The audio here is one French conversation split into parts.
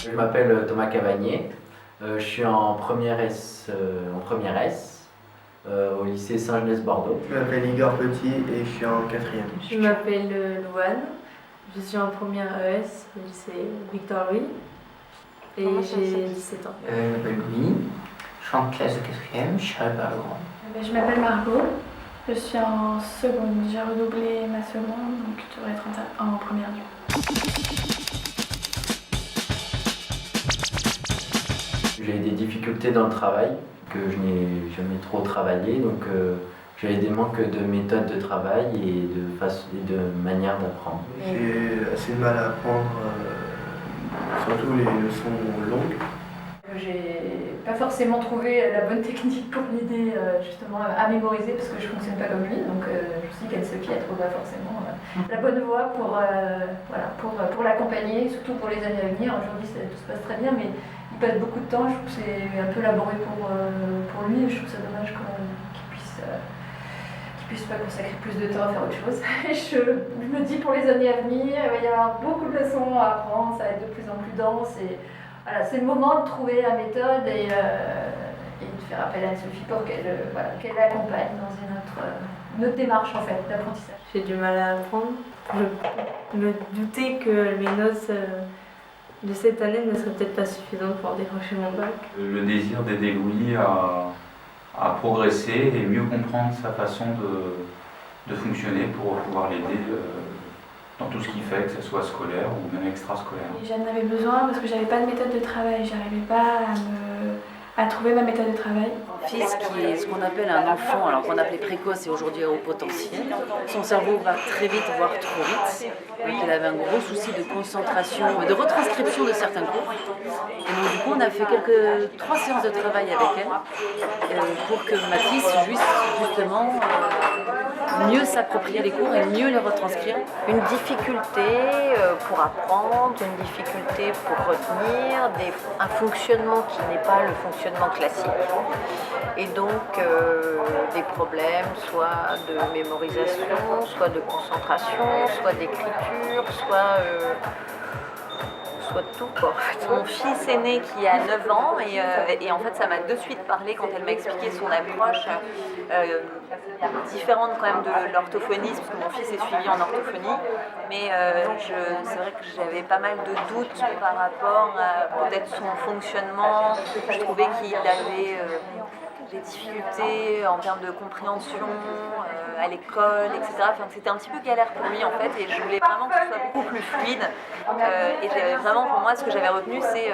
Je m'appelle Thomas Cavagnier, je suis en première S, au lycée Saint-Genès-Bordeaux. Je m'appelle Igor Petit et je suis en quatrième. Je m'appelle Louane, je suis en première ES au lycée Victor Louis et j'ai 17 ans. Je m'appelle Louis, je suis en classe de quatrième, je suis à Laurent. Je m'appelle Margot, je suis en seconde, j'ai redoublé ma seconde, donc je devrais être en première du coup. J'ai eu des difficultés dans le travail, que je n'ai jamais trop travaillé, donc j'avais des manques de méthode de travail et de manière d'apprendre. J'ai assez de mal à apprendre, surtout les leçons longues. J'ai pas forcément trouvé la bonne technique pour l'aider justement à mémoriser parce que je fonctionne pas comme lui, donc je sais qu'elle Sophie elle trouve pas forcément la bonne voie pour l'accompagner, surtout pour les années à venir. Aujourd'hui tout se passe très bien, mais il passe beaucoup de temps, je trouve que c'est un peu laborieux pour lui et je trouve ça dommage qu'il puisse pas consacrer plus de temps à faire autre chose. Je me dis pour les années à venir, il va y avoir beaucoup de leçons à apprendre, ça va être de plus en plus dense et voilà, c'est le moment de trouver la méthode et de faire appel à Sophie pour qu'elle l'accompagne dans une autre démarche en fait d'apprentissage. J'ai du mal à apprendre. Je me doutais que mes notes de cette année ne seraient peut-être pas suffisantes pour décrocher mon bac. Le désir d'aider Louis à progresser et mieux comprendre sa façon de fonctionner pour pouvoir l'aider dans tout ce qu'il fait, que ce soit scolaire ou même extrascolaire. J'en avais besoin parce que j'avais pas de méthode de travail, j'arrivais pas à trouver ma méthode de travail. Mon fils qui est ce qu'on appelle un enfant, alors qu'on appelait précoce et aujourd'hui à haut potentiel. Son cerveau va très vite, voire trop vite. Donc il avait un gros souci de concentration et de retranscription de certains cours. Et donc du coup on a fait 3 séances de travail avec elle pour que Mathis puisse justement mieux s'approprier les cours et mieux les retranscrire. Une difficulté pour apprendre, une difficulté pour retenir, un fonctionnement qui n'est pas le fonctionnement classique. Et donc des problèmes soit de mémorisation, soit de concentration, soit d'écriture, soit de tout quoi. Mon fils aîné qui a 9 ans et en fait ça m'a de suite parlé quand elle m'a expliqué son approche différente quand même de l'orthophonie parce que mon fils est suivi en orthophonie mais c'est vrai que j'avais pas mal de doutes par rapport à peut-être son fonctionnement. Je trouvais qu'il avait des difficultés en termes de compréhension à l'école, etc. Enfin, c'était un petit peu galère pour lui en fait et je voulais vraiment que ce soit beaucoup plus fluide et vraiment pour moi ce que j'avais retenu c'est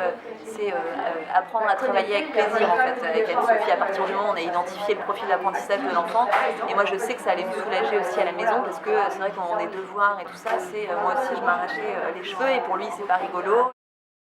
apprendre à travailler avec plaisir en fait avec Anne-Sophie à partir du moment où on a identifié le profil d'apprentissage de l'enfant et moi je sais que ça allait me soulager aussi à la maison parce que c'est vrai quand on est devoirs et tout ça moi aussi je m'arrachais les cheveux et pour lui c'est pas rigolo.